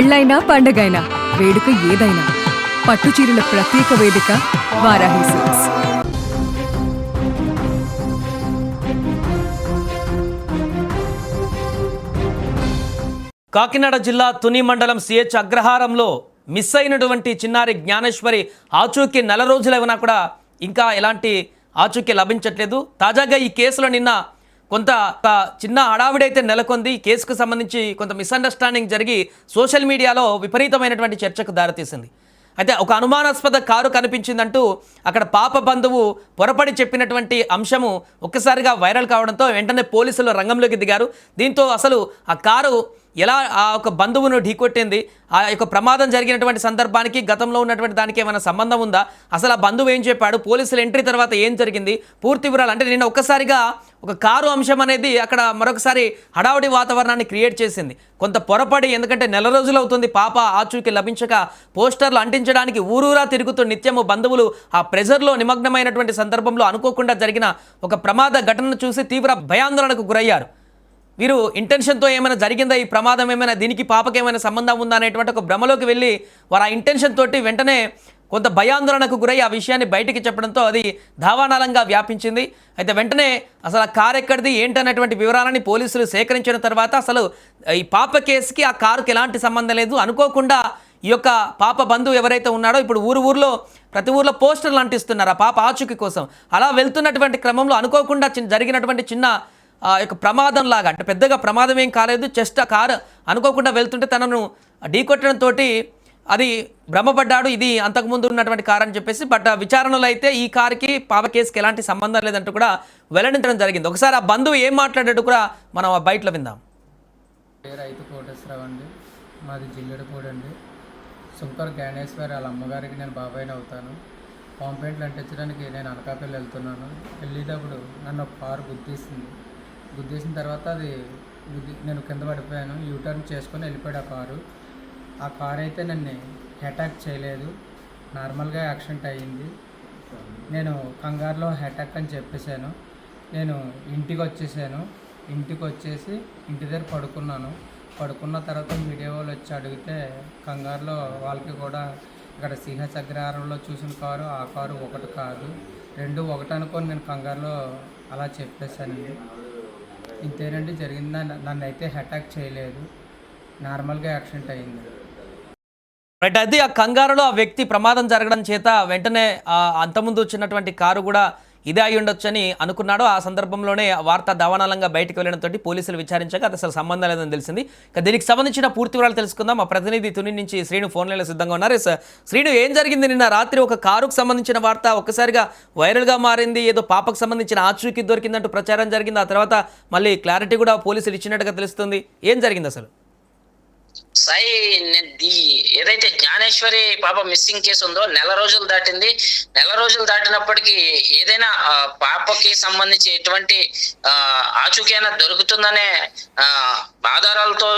పెళ్ళైనా పండగైనా వేడుక ఏదైనా పట్టుచీరల ప్రత్యేక వేదిక వారాహి సిల్క్స్. కాకినాడ జిల్లా తుని మండలం సిహెచ్ అగ్రహారంలో మిస్ అయినటువంటి చిన్నారి జ్ఞానేశ్వరి ఆచూకీ నెల రోజులైనా కూడా ఇంకా ఎలాంటి ఆచూకీ లభించట్లేదు. తాజాగా ఈ కేసులో నిన్న కొంత చిన్న హడావిడైతే నెలకొంది. ఈ కేసుకు సంబంధించి కొంత మిస్అండర్స్టాండింగ్ జరిగి సోషల్ మీడియాలో విపరీతమైనటువంటి చర్చకు దారితీసింది. అయితే ఒక అనుమానాస్పద కారు కనిపించిందంటూ అక్కడ పాప బంధువు పొరపడి చెప్పినటువంటి అంశము ఒక్కసారిగా వైరల్ కావడంతో వెంటనే పోలీసులు రంగంలోకి దిగారు. దీంతో అసలు ఆ కారు ఎలా ఆ ఒక బంధువును ఢీకొట్టింది, ఆ యొక్క ప్రమాదం జరిగినటువంటి సందర్భానికి గతంలో ఉన్నటువంటి దానికి ఏమైనా సంబంధం ఉందా, అసలు ఆ బంధువు ఏం చెప్పాడు, పోలీసులు ఎంట్రీ తర్వాత ఏం జరిగింది, పూర్తి వివరాలు అంటే నిన్న ఒక్కసారిగా ఒక కారు అంశం అనేది అక్కడ మరొకసారి హడావుడి వాతావరణాన్ని క్రియేట్ చేసింది. కొంత పొరపడి, ఎందుకంటే నెల రోజులు అవుతుంది పాప ఆచూకీ లభించక పోస్టర్లు అంటించడానికి ఊరూరా తిరుగుతూ నిత్యము బంధువులు ఆ ప్రెజర్లో నిమగ్నమైనటువంటి సందర్భంలో అనుకోకుండా జరిగిన ఒక ప్రమాద ఘటనను చూసి తీవ్ర భయాందోళనకు గురయ్యారు. వీరు ఇంటెన్షన్తో ఏమైనా జరిగిందా, ఈ ప్రమాదం ఏమైనా దీనికి పాపకి ఏమైనా సంబంధం ఉందా అనేటువంటి ఒక భ్రమలోకి వెళ్ళి వారు ఆ ఇంటెన్షన్ తోటి వెంటనే కొంత భయాందోళనకు గురై ఆ విషయాన్ని బయటికి చెప్పడంతో అది దావానాలంగా వ్యాపించింది. అయితే వెంటనే అసలు ఆ కారు ఎక్కడిది ఏంటనేటువంటి వివరాలని పోలీసులు సేకరించిన తర్వాత అసలు ఈ పాప కేసుకి ఆ కారుకి ఎలాంటి సంబంధం లేదు, అనుకోకుండా ఈ యొక్క పాప బంధువు ఎవరైతే ఉన్నాడో ఇప్పుడు ఊర్లో ప్రతి ఊర్లో పోస్టర్లు అంటిస్తున్నారు ఆ పాప ఆచూకీ కోసం. అలా వెళ్తున్నటువంటి క్రమంలో అనుకోకుండా జరిగినటువంటి చిన్న యొక్క ప్రమాదం లాగా, అంటే పెద్దగా ప్రమాదం ఏం కాలేదు, జస్ట్ ఆ కారు అనుకోకుండా వెళ్తుంటే తనను ఢీకొట్టడంతో అది భ్రమపడ్డాడు, ఇది అంతకుముందు ఉన్నటువంటి కారు అని చెప్పేసి. బట్ విచారణలో అయితే ఈ కారుకి పాప కేసుకి ఎలాంటి సంబంధం లేదంటూ కూడా వెల్లడించడం జరిగింది. ఒకసారి ఆ బంధువు ఏం మాట్లాడాడు కూడా మనం బయటలో విందాం. రైతు కోటేశ్వరరావు అండి, మాది జిల్లెడపూడి అండి. శంకర్ జ్ఞానేశ్వరి వాళ్ళ అమ్మగారికి నేను బాబాయిని అవుతాను. కాంప్లైంట్లు అంటించడానికి నేను అనకాపల్లి వెళ్తున్నాను. వెళ్ళేటప్పుడు నన్ను ఒక కారు గుద్దేసిన తర్వాత నేను కింద పడిపోయాను. యూటర్న్ చేసుకొని వెళ్ళిపోయాడు ఆ కారు అయితే నన్ను అటాక్ చేయలేదు, నార్మల్గా యాక్సిడెంట్ అయ్యింది. నేను కంగారులో అటాక్ అని చెప్పేశాను. నేను ఇంటికి వచ్చేసి ఇంటి దగ్గర పడుకున్న తర్వాత మీడియా వాళ్ళు వచ్చి అడిగితే కంగారులో వాళ్ళకి కూడా ఇక్కడ సిహెచ్ అగ్రహారంలో చూసిన కారు ఆ కారు ఒకటి కాదు, రెండు ఒకటి అనుకొని నేను కంగారులో అలా చెప్పేశానండి. ఇంతేనండి జరిగిందా. నన్ను అయితే అటాక్ చేయలేదు, నార్మల్గా యాక్సిడెంట్ అయ్యింది. రైట్, అది ఆ కంగారులో ఆ వ్యక్తి ప్రమాదం జరగడం చేత వెంటనే అంతకుముందు వచ్చినటువంటి కారు కూడా ఇదే అయి ఉండొచ్చని అనుకున్నాడు. ఆ సందర్భంలోనే వార్త దావానాలంగా బయటకు వెళ్ళడంతో పోలీసులు విచారించాక అది అసలు సంబంధం లేదని తెలిసింది. ఇక దీనికి సంబంధించిన పూర్తి వివరాలు తెలుసుకుందాం. మా ప్రతినిధి తుని నుంచి శ్రీను ఫోన్ లైన్లో సిద్ధంగా ఉన్నారు. శ్రీను, ఏం జరిగింది నిన్న రాత్రి? ఒక కారుకు సంబంధించిన వార్త ఒక్కసారిగా వైరల్గా మారింది, ఏదో పాపకు సంబంధించిన ఆచూకీ దొరికిందంటూ ప్రచారం జరిగింది. ఆ తర్వాత మళ్ళీ క్లారిటీ కూడా పోలీసులు ఇచ్చినట్టుగా తెలుస్తుంది. ఏం జరిగింది అసలు? సాయి, ఏదైతే జ్ఞానేశ్వరి పాప మిస్సింగ్ కేసు ఉందో నెల రోజులు దాటింది. నెల రోజులు దాటినప్పటికీ ఏదైనా పాపకి సంబంధించి ఎటువంటి ఆచూకీ అయినా దొరుకుతుందనే ఆధారాలతో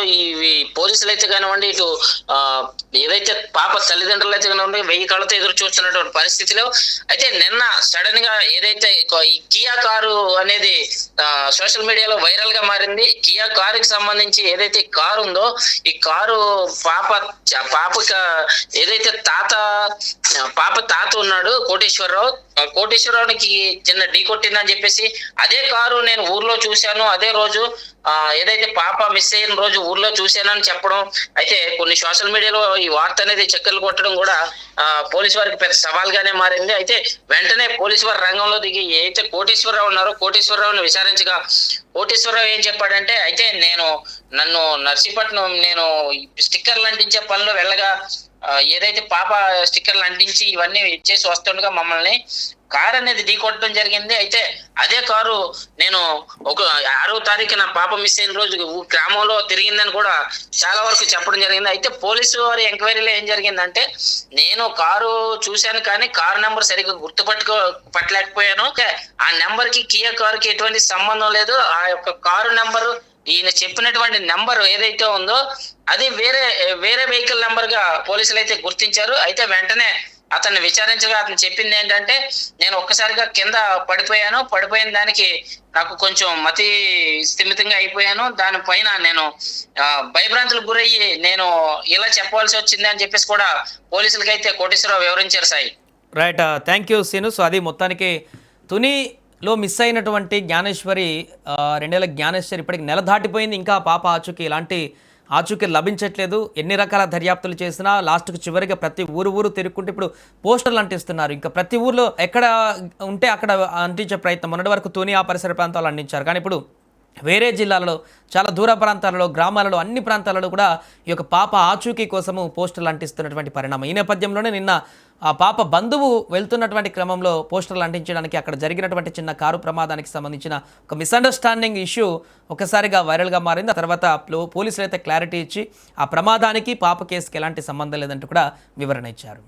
ఈ పోలీసులు అయితే కానివ్వండి, ఇటు ఏదైతే పాప తల్లిదండ్రులు అయితే కానివ్వండి 1000 కళ్ళతో ఎదురు చూస్తున్నటువంటి పరిస్థితిలో అయితే నిన్న సడన్ గా ఏదైతే ఈ కియా కారు అనేది సోషల్ మీడియాలో వైరల్ గా మారింది. కియా కారుకి సంబంధించి ఏదైతే కారు ఉందో ఈ కారు పాపకి ఏదైతే పాప తాత ఉన్నాడు కోటేశ్వరరావుకి చిన్న ఢీ కొట్టిందని చెప్పేసి అదే కారు నేను ఊర్లో చూశాను, అదే రోజు ఏదైతే పాప మిస్ అయిన రోజు ఊర్లో చూశానని చెప్పడం, అయితే కొన్ని సోషల్ మీడియాలో ఈ వార్త అనేది చక్కర్లు కొట్టడం కూడా పోలీసు వారికి పెద్ద సవాల్గానే మారింది. అయితే వెంటనే పోలీసు వారు రంగంలో దిగి ఏదైతే కోటేశ్వరరావు ఉన్నారో కోటేశ్వరరావుని విచారించగా కోటేశ్వరరావు ఏం చెప్పాడంటే, అయితే నన్ను నర్సీపట్నం నేను స్టిక్కర్లు అంటించే పనిలో వెళ్ళగా ఏదైతే పాప స్టిక్కర్లు అంటించి ఇవన్నీ ఇచ్చేసి వస్తుండగా మమ్మల్ని కారు అనేది ఢీకొట్టడం జరిగింది. అయితే అదే కారు నేను ఒక 6వ తారీఖున పాప మిస్ అయిన రోజు గ్రామంలో తిరిగిందని కూడా చాలా వరకు చెప్పడం జరిగింది. అయితే పోలీసు వారి ఎంక్వైరీలో ఏం జరిగిందంటే, నేను కారు చూశాను కానీ కారు నెంబర్ సరిగ్గా పట్టలేకపోయాను. ఆ నెంబర్ కి కియా కారుకి ఎటువంటి సంబంధం లేదు. ఆ యొక్క కారు నెంబరు ఈయన చెప్పినటువంటి నెంబర్ ఏదైతే ఉందో అది వేరే వెహికల్ నెంబర్ గా పోలీసులు అయితే గుర్తించారు. అయితే వెంటనే అతన్ని విచారించగా అతను చెప్పింది ఏంటంటే, నేను ఒక్కసారిగా కింద పడిపోయిన దానికి నాకు కొంచెం మతి స్థిమితంగా అయిపోయాను. దానిపైన నేను భయభ్రాంతులకు గురయ్యి నేను ఇలా చెప్పవలసి వచ్చింది అని చెప్పేసి కూడా పోలీసులకైతే కోటేశ్వరరావు వివరించారు Sai. Right, thank you Seenu. So అది మొత్తానికి తునిలో మిస్ అయినటువంటి జ్ఞానేశ్వరి 2 ఏళ్ల జ్ఞానేశ్వరి ఇప్పటికి నెల దాటిపోయింది, ఇంకా పాప ఆచూకీ ఇలాంటి ఆచూకీ లభించట్లేదు. ఎన్ని రకాల దర్యాప్తులు చేసినా లాస్ట్కు చివరిగా ప్రతి ఊరు తిరుగుకుంటే ఇప్పుడు పోస్టర్లు అంటిస్తున్నారు. ఇంకా ప్రతి ఊర్లో ఎక్కడ ఉంటే అక్కడ అంటించే ప్రయత్నం. మొన్నటి వరకు తుని ఆ పరిసర ప్రాంతాలు అంటించారు, కానీ ఇప్పుడు వేరే జిల్లాలలో, చాలా దూర ప్రాంతాలలో, గ్రామాలలో, అన్ని ప్రాంతాలలో కూడా ఈ యొక్క పాప ఆచూకీ కోసము పోస్టర్లు అంటిస్తున్నటువంటి పరిణామం. ఈ నేపథ్యంలోనే నిన్న ఆ పాప బంధువు వెళ్తున్నటువంటి క్రమంలో పోస్టర్లు అంటించడానికి అక్కడ జరిగినటువంటి చిన్న కారు ప్రమాదానికి సంబంధించిన ఒక మిస్అండర్స్టాండింగ్ ఇష్యూ ఒకసారిగా వైరల్గా మారింది. ఆ తర్వాత పోలీసులు అయితే క్లారిటీ ఇచ్చి ఆ ప్రమాదానికి పాప కేసుకి ఎలాంటి సంబంధం లేదంటూ కూడా వివరణ ఇచ్చారు.